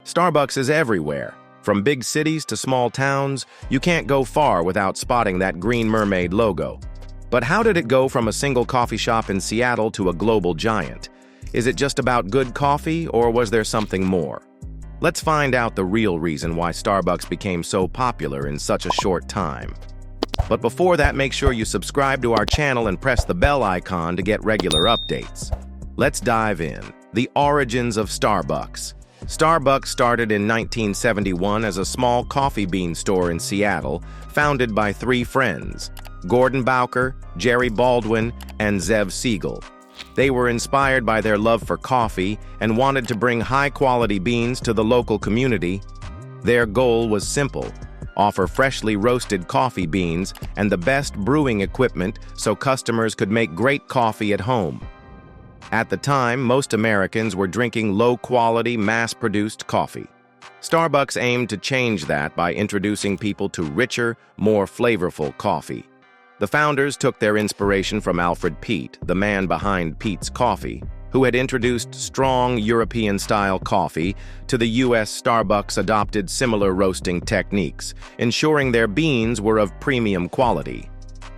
Starbucks is everywhere. From big cities to small towns, you can't go far without spotting that green mermaid logo. But how did it go from a single coffee shop in Seattle to a global giant? Is it just about good coffee, or was there something more? Let's find out the real reason why Starbucks became so popular in such a short time. But before that, make sure you subscribe to our channel and press the bell icon to get regular updates. Let's dive in. The origins of Starbucks. Starbucks started in 1971 as a small coffee bean store in Seattle, founded by three friends, Gordon Bowker, Jerry Baldwin, and Zev Siegel. They were inspired by their love for coffee and wanted to bring high-quality beans to the local community. Their goal was simple: offer freshly roasted coffee beans and the best brewing equipment so customers could make great coffee at home. At the time, most Americans were drinking low-quality, mass-produced coffee. Starbucks aimed to change that by introducing people to richer, more flavorful coffee. The founders took their inspiration from Alfred Peet, the man behind Peet's Coffee, who had introduced strong European-style coffee to the U.S. Starbucks adopted similar roasting techniques, ensuring their beans were of premium quality.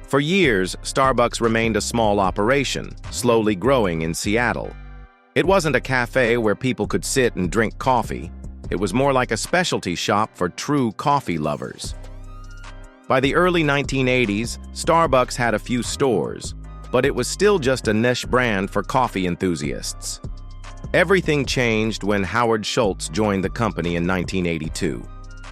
For years, Starbucks remained a small operation, slowly growing in Seattle. It wasn't a cafe where people could sit and drink coffee. It was more like a specialty shop for true coffee lovers. By the early 1980s, Starbucks had a few stores, but it was still just a niche brand for coffee enthusiasts. Everything changed when Howard Schultz joined the company in 1982.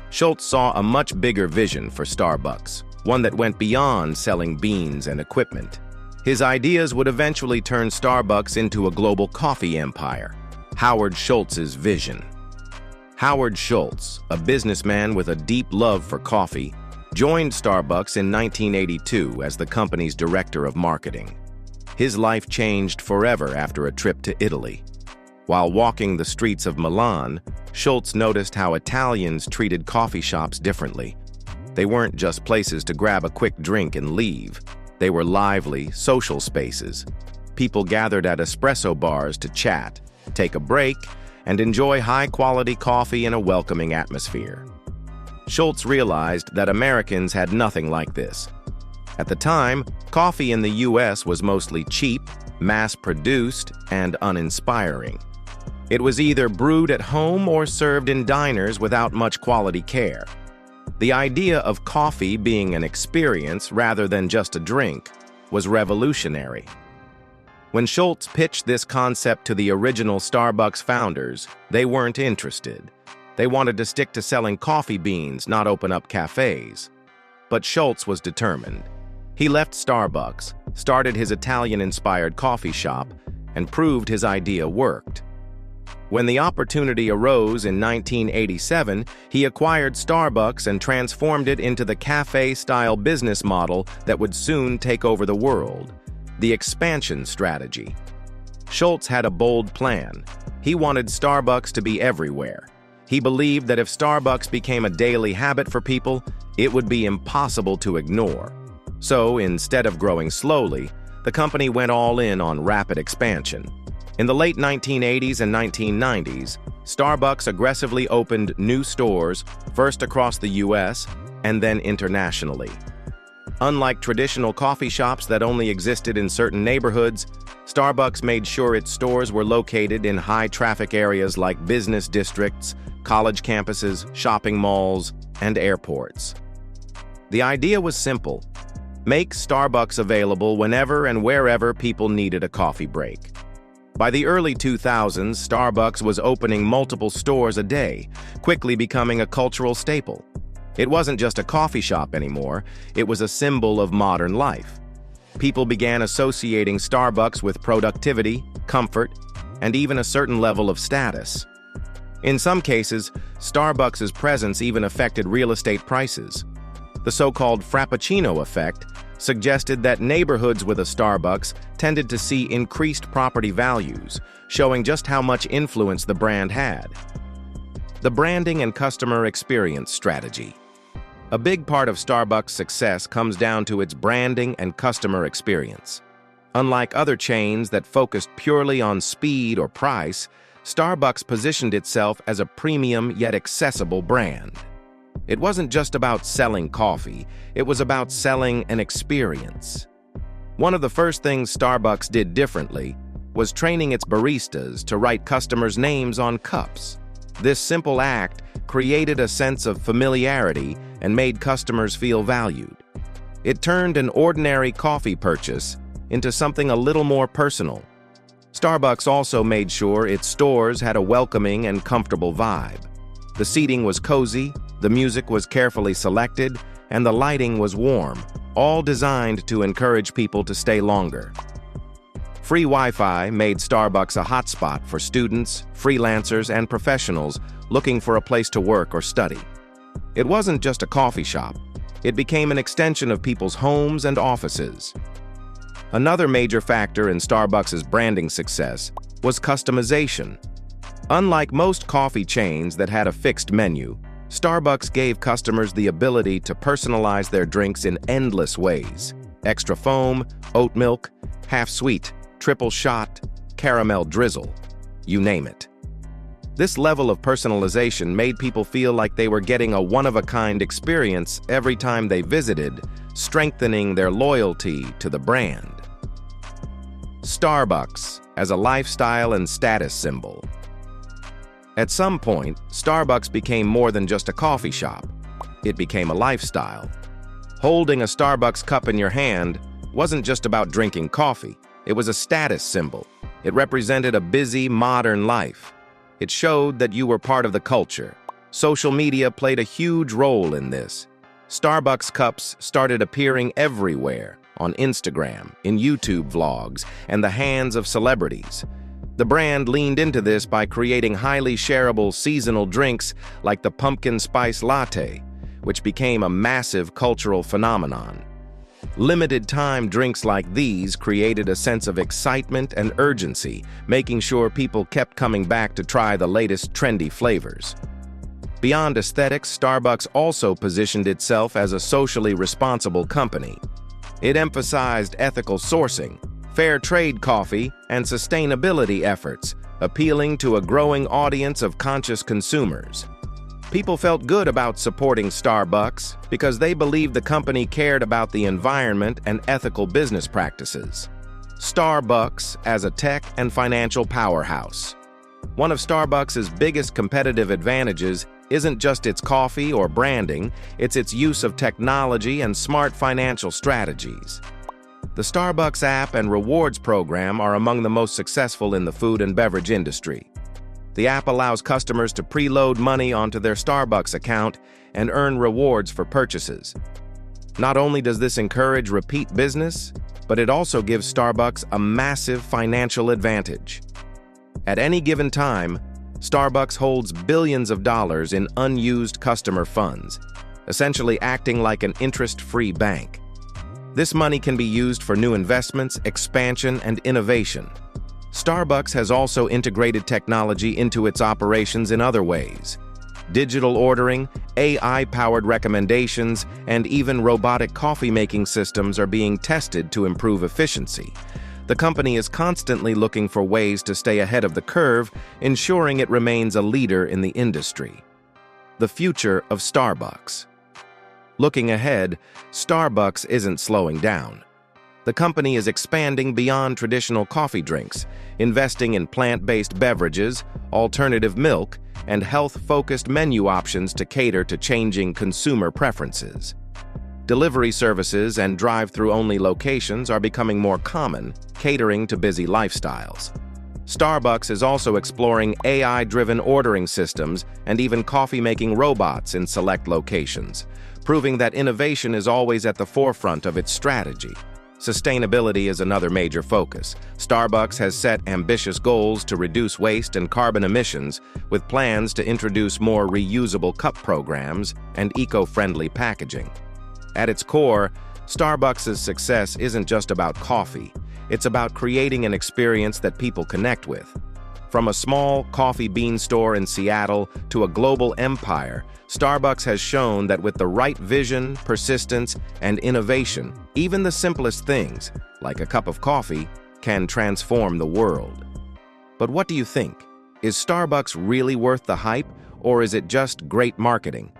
Schultz saw a much bigger vision for Starbucks, one that went beyond selling beans and equipment. His ideas would eventually turn Starbucks into a global coffee empire. Howard Schultz's vision. Howard Schultz, a businessman with a deep love for coffee, joined Starbucks in 1982 as the company's director of marketing. His life changed forever after a trip to Italy. While walking the streets of Milan, Schultz noticed how Italians treated coffee shops differently. They weren't just places to grab a quick drink and leave. They were lively, social spaces. People gathered at espresso bars to chat, take a break, and enjoy high-quality coffee in a welcoming atmosphere. Schultz realized that Americans had nothing like this. At the time, coffee in the U.S. was mostly cheap, mass-produced, and uninspiring. It was either brewed at home or served in diners without much quality care. The idea of coffee being an experience rather than just a drink was revolutionary. When Schultz pitched this concept to the original Starbucks founders, they weren't interested. They wanted to stick to selling coffee beans, not open up cafes. But Schultz was determined. He left Starbucks, started his Italian-inspired coffee shop, and proved his idea worked. When the opportunity arose in 1987, he acquired Starbucks and transformed it into the cafe-style business model that would soon take over the world: the expansion strategy. Schultz had a bold plan. He wanted Starbucks to be everywhere. He believed that if Starbucks became a daily habit for people, it would be impossible to ignore. So, instead of growing slowly, the company went all in on rapid expansion. In the late 1980s and 1990s, Starbucks aggressively opened new stores, first across the U.S. and then internationally. Unlike traditional coffee shops that only existed in certain neighborhoods, Starbucks made sure its stores were located in high-traffic areas like business districts, college campuses, shopping malls, and airports. The idea was simple: make Starbucks available whenever and wherever people needed a coffee break. By the early 2000s, Starbucks was opening multiple stores a day, quickly becoming a cultural staple. It wasn't just a coffee shop anymore, it was a symbol of modern life. People began associating Starbucks with productivity, comfort, and even a certain level of status. In some cases, Starbucks' presence even affected real estate prices. The so-called Frappuccino effect suggested that neighborhoods with a Starbucks tended to see increased property values, showing just how much influence the brand had. The branding and customer experience strategy. A big part of Starbucks' success comes down to its branding and customer experience. Unlike other chains that focused purely on speed or price, Starbucks positioned itself as a premium yet accessible brand. It wasn't just about selling coffee, it was about selling an experience. One of the first things Starbucks did differently was training its baristas to write customers' names on cups. This simple act created a sense of familiarity and made customers feel valued. It turned an ordinary coffee purchase into something a little more personal. Starbucks also made sure its stores had a welcoming and comfortable vibe. The seating was cozy, the music was carefully selected, and the lighting was warm, all designed to encourage people to stay longer. Free Wi-Fi made Starbucks a hotspot for students, freelancers, and professionals looking for a place to work or study. It wasn't just a coffee shop. It became an extension of people's homes and offices. Another major factor in Starbucks' branding success was customization. Unlike most coffee chains that had a fixed menu, Starbucks gave customers the ability to personalize their drinks in endless ways. Extra foam, oat milk, half-sweet, triple shot, caramel drizzle, you name it. This level of personalization made people feel like they were getting a one-of-a-kind experience every time they visited, strengthening their loyalty to the brand. Starbucks as a lifestyle and status symbol. At some point, Starbucks became more than just a coffee shop. It became a lifestyle. Holding a Starbucks cup in your hand wasn't just about drinking coffee. It was a status symbol. It represented a busy, modern life. It showed that you were part of the culture. Social media played a huge role in this. Starbucks cups started appearing everywhere, on Instagram, in YouTube vlogs, and the hands of celebrities. The brand leaned into this by creating highly shareable seasonal drinks like the pumpkin spice latte, which became a massive cultural phenomenon. Limited-time drinks like these created a sense of excitement and urgency, making sure people kept coming back to try the latest trendy flavors. Beyond aesthetics, Starbucks also positioned itself as a socially responsible company. It emphasized ethical sourcing, fair trade coffee, and sustainability efforts, appealing to a growing audience of conscious consumers. People felt good about supporting Starbucks because they believed the company cared about the environment and ethical business practices. Starbucks as a tech and financial powerhouse. One of Starbucks' biggest competitive advantages isn't just its coffee or branding, it's its use of technology and smart financial strategies. The Starbucks app and rewards program are among the most successful in the food and beverage industry. The app allows customers to preload money onto their Starbucks account and earn rewards for purchases. Not only does this encourage repeat business, but it also gives Starbucks a massive financial advantage. At any given time, Starbucks holds billions of dollars in unused customer funds, essentially acting like an interest-free bank. This money can be used for new investments, expansion, and innovation. Starbucks has also integrated technology into its operations in other ways. Digital ordering, AI-powered recommendations, and even robotic coffee-making systems are being tested to improve efficiency. The company is constantly looking for ways to stay ahead of the curve, ensuring it remains a leader in the industry. The future of Starbucks. Looking ahead, Starbucks isn't slowing down. The company is expanding beyond traditional coffee drinks, investing in plant-based beverages, alternative milk, and health-focused menu options to cater to changing consumer preferences. Delivery services and drive-through-only locations are becoming more common, catering to busy lifestyles. Starbucks is also exploring AI-driven ordering systems and even coffee-making robots in select locations, proving that innovation is always at the forefront of its strategy. Sustainability is another major focus. Starbucks has set ambitious goals to reduce waste and carbon emissions, with plans to introduce more reusable cup programs and eco-friendly packaging. At its core, Starbucks' success isn't just about coffee. It's about creating an experience that people connect with. From a small coffee bean store in Seattle to a global empire, Starbucks has shown that with the right vision, persistence, and innovation, even the simplest things, like a cup of coffee, can transform the world. But what do you think? Is Starbucks really worth the hype, or is it just great marketing?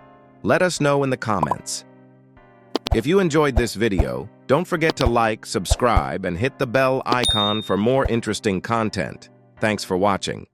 Let us know in the comments. If you enjoyed this video, don't forget to like, subscribe, and hit the bell icon for more interesting content. Thanks for watching.